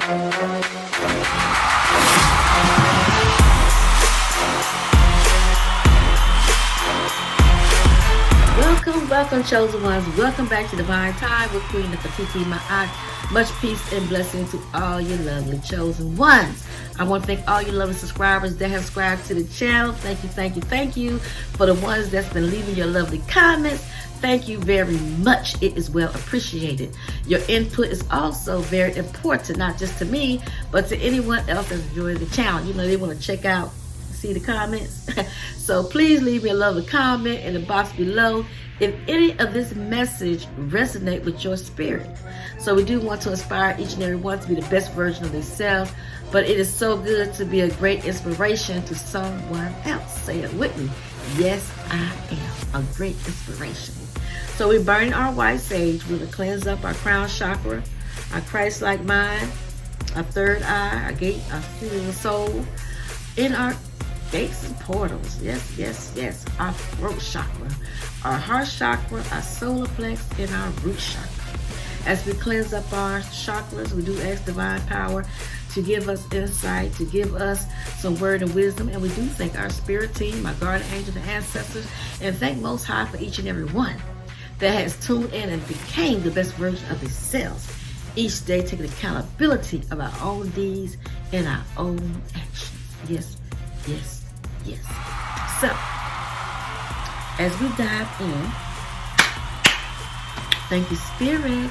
Welcome, chosen ones. Welcome back to Divine Time with Queen Nefertiti Ma'at. Much peace and blessing to all your lovely chosen ones. I want to thank all your lovely subscribers that have subscribed to the channel. Thank you for the ones that's been leaving your lovely comments. Thank you very much. It is well appreciated. Your input is also very important, not just to me, but to anyone else that's enjoying the channel. You know, they want to check out, see the comments. So please leave me a lovely comment in the box below if any of this message resonate with your spirit. So we do want to inspire each and every one to be the best version of themselves, but it is so good to be a great inspiration to someone else. Say it with me. Yes, I am a great inspiration. So we're burning our white sage. We're going to cleanse up our crown chakra, our Christ-like mind, our third eye, our gate, our feeling soul, in our gates and portals. Yes. Our throat chakra, our heart chakra, our solar plex, and our root chakra. As we cleanse up our chakras, we do ask divine power to give us insight, to give us some word and wisdom. And we do thank our spirit team, my guardian angels and ancestors, and thank Most High for each and every one that has tuned in and became the best version of themselves. Each day taking accountability of our own deeds and our own actions. Yes. So, as we dive in, thank you, Spirit.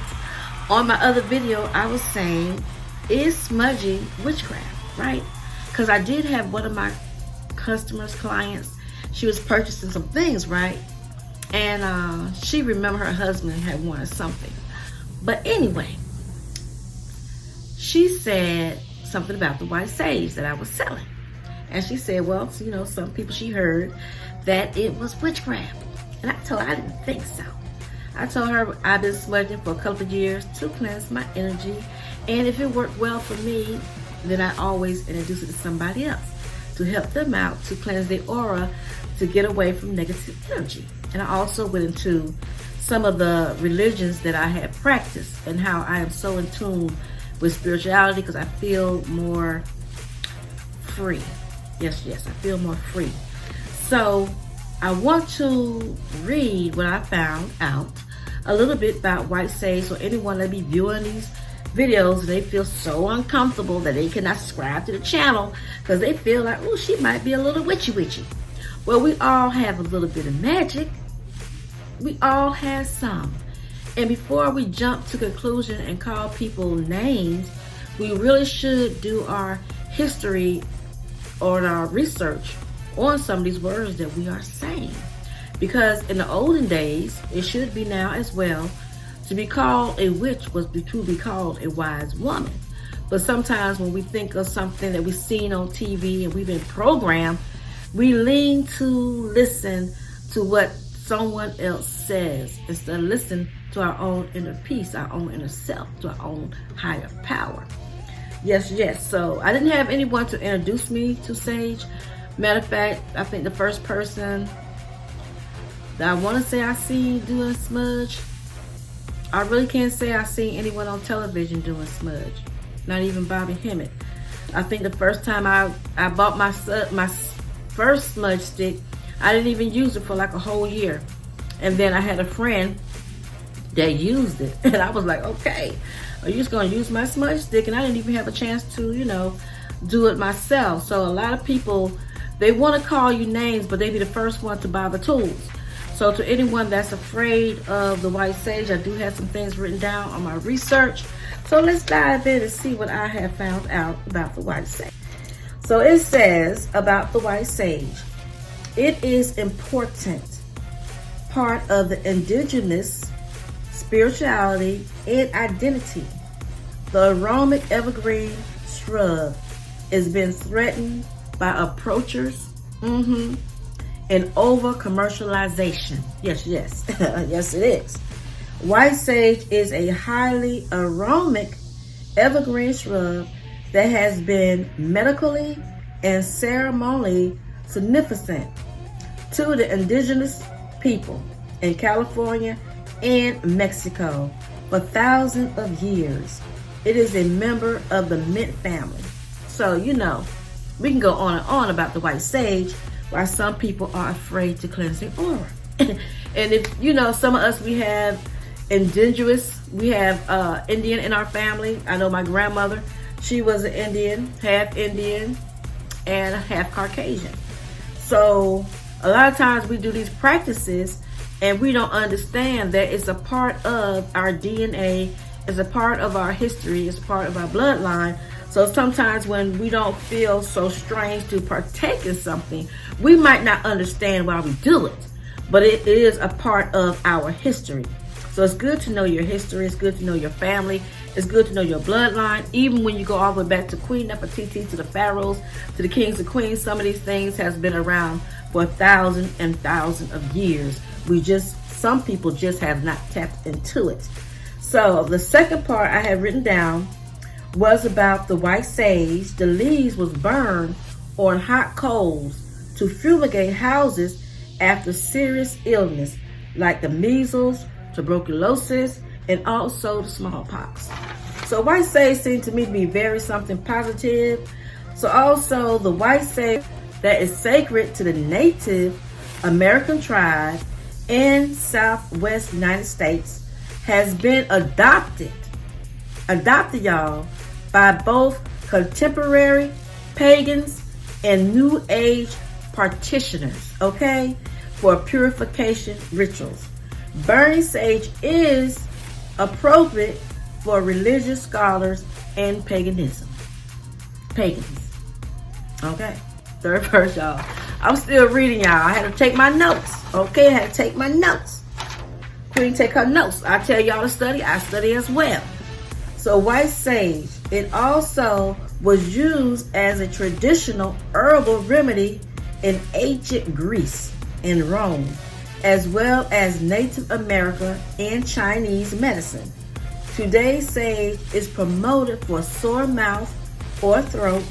On my other video, I was saying, is smudging witchcraft, right? Because I did have one of my customers, clients, she was purchasing some things, right? And she remembered her husband had wanted something. But anyway, she said something about the white sage that I was selling. And she said, well, you know, some people, she heard that it was witchcraft. And I told her I didn't think so. I told her I've been smudging for a couple of years to cleanse my energy. And if it worked well for me, then I always introduce it to somebody else to help them out, to cleanse their aura, to get away from negative energy. And I also went into some of the religions that I had practiced and how I am so in tune with spirituality because I feel more free. Yes, I feel more free. So I want to read what I found out a little bit about white sage. So anyone that be viewing these videos and they feel so uncomfortable that they cannot subscribe to the channel because they feel like, oh, she might be a little witchy. Well, we all have a little bit of magic. We all have some. And before we jump to conclusion and call people names, we really should do our history or our research on some of these words that we are saying. Because in the olden days, it should be now as well, to be called a witch was to be called a wise woman. But sometimes when we think of something that we've seen on TV and we've been programmed, we lean to listen to what someone else says instead of listening to our own inner peace, our own inner self, to our own higher power. Yes. So I didn't have anyone to introduce me to sage. Matter of fact, I think the first person that I want to say I seen doing smudge, I really can't say I seen anyone on television doing smudge. Not even Bobby Hemmett. I think the first time I bought my first smudge stick, I didn't even use it for like a whole year. And then I had a friend that used it. And I was like, okay, are you just going to use my smudge stick? And I didn't even have a chance to, you know, do it myself. So a lot of people, they want to call you names, but they be the first one to buy the tools. So to anyone that's afraid of the white sage, I do have some things written down on my research. So let's dive in and see what I have found out about the white sage. So it says about the white sage, it is important part of the indigenous spirituality and identity. The aromatic evergreen shrub has been threatened by approachers and over commercialization. Yes, yes it is. White sage is a highly aromatic evergreen shrub that has been medically and ceremonially significant to the indigenous people in California and Mexico for thousands of years. It is a member of the mint family. So, you know, we can go on and on about the white sage, why some people are afraid to cleanse their aura. And if, you know, some of us, we have indigenous, we have Indian in our family. I know my grandmother, she was an Indian, half Indian and half Caucasian. So a lot of times we do these practices and we don't understand that it's a part of our DNA, it's a part of our history, it's part of our bloodline. So sometimes when we don't feel so strange to partake in something, we might not understand why we do it, but it is a part of our history. So it's good to know your history, it's good to know your family, it's good to know your bloodline. Even when you go all the way back to Queen Nefertiti, to the pharaohs, to the kings and queens, some of these things has been around for thousands and thousands of years. Some people just have not tapped into it. So the second part I had written down was about the white sage. The leaves was burned on hot coals to fumigate houses after serious illness like the measles, tuberculosis, and also the smallpox. So white sage seemed to me to be very something positive. So also the white sage that is sacred to the Native American tribe in Southwest United States has been adopted y'all, by both contemporary pagans and New Age practitioners, okay, for purification rituals. Burning sage is appropriate for religious scholars and pagans. Okay, third verse, y'all. I'm still reading, y'all. I had to take my notes, okay? I had to take my notes. Queen take her notes. I tell y'all to study, I study as well. So white sage, it also was used as a traditional herbal remedy in ancient Greece and Rome, as well as Native America and Chinese medicine. Today, sage is promoted for sore mouth or throat,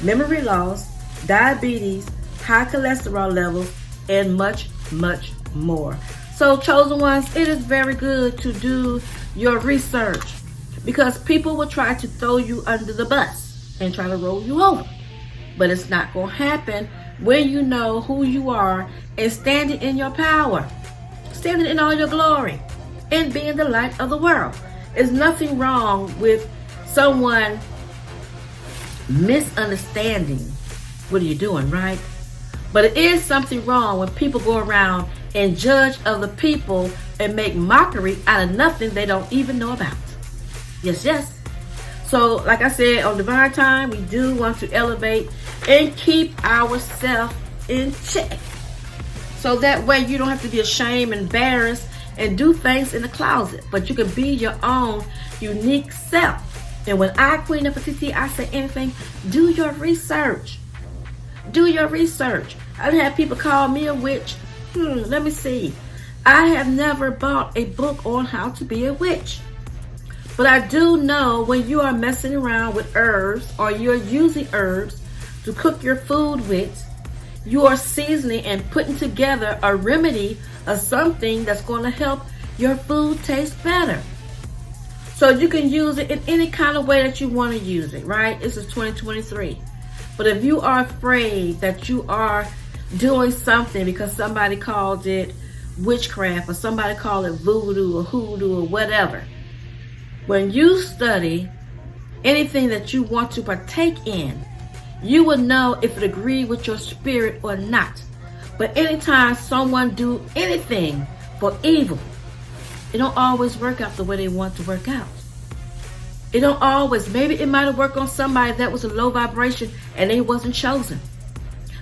memory loss, diabetes, high cholesterol levels, and much, much more. So, chosen ones, it is very good to do your research, because people will try to throw you under the bus and try to roll you over. But it's not going to happen when you know who you are and standing in your power, standing in all your glory, and being the light of the world. There's nothing wrong with someone misunderstanding what are you doing, right? But it is something wrong when people go around and judge other people and make mockery out of nothing they don't even know about. Yes, yes. So, like I said, on Divine Time, we do want to elevate and keep ourselves in check. So that way you don't have to be ashamed, embarrassed, and do things in the closet. But you can be your own unique self. And when I, Queen Nefertiti, I say anything, do your research. Do your research. I've had people call me a witch. Let me see. I have never bought a book on how to be a witch. But I do know when you are messing around with herbs or you're using herbs to cook your food with, you are seasoning and putting together a remedy of something that's going to help your food taste better. So you can use it in any kind of way that you want to use it, right? This is 2023. But if you are afraid that you are doing something because somebody called it witchcraft or somebody called it voodoo or hoodoo or whatever, when you study anything that you want to partake in, you will know if it agrees with your spirit or not. But anytime someone do anything for evil, it don't always work out the way they want to work out. It don't always. Maybe it might have worked on somebody that was a low vibration and they wasn't chosen.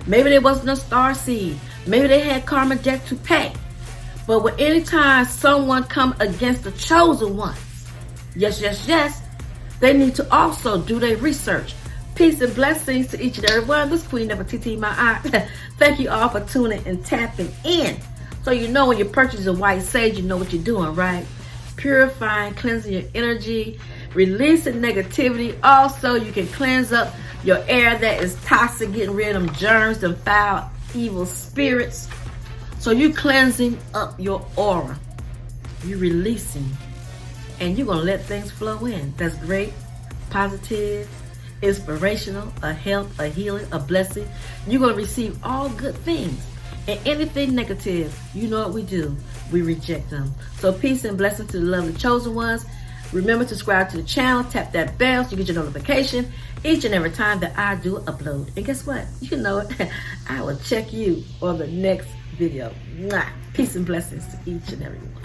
Maybe they wasn't a star seed. Maybe they had karma debt to pay. But when anytime someone come against the chosen ones, yes, they need to also do their research. Peace and blessings to each and every one. This Queen Nefertiti, my aunt. Thank you all for tuning and tapping in. So you know when you purchase a white sage, you know what you're doing, right? Purifying, cleansing your energy, releasing negativity. Also, you can cleanse up your air that is toxic, getting rid of them germs, them foul, evil spirits. So you cleansing up your aura. You releasing. And you're going to let things flow in. That's great positive, inspirational, a help, a healing, a blessing. You're going to receive all good things. And anything negative, you know what we do. We reject them. So peace and blessings to the lovely chosen ones. Remember to subscribe to the channel. Tap that bell so you get your notification each and every time that I do upload. And guess what? You know it. I will check you on the next video. Mwah. Peace and blessings to each and every one.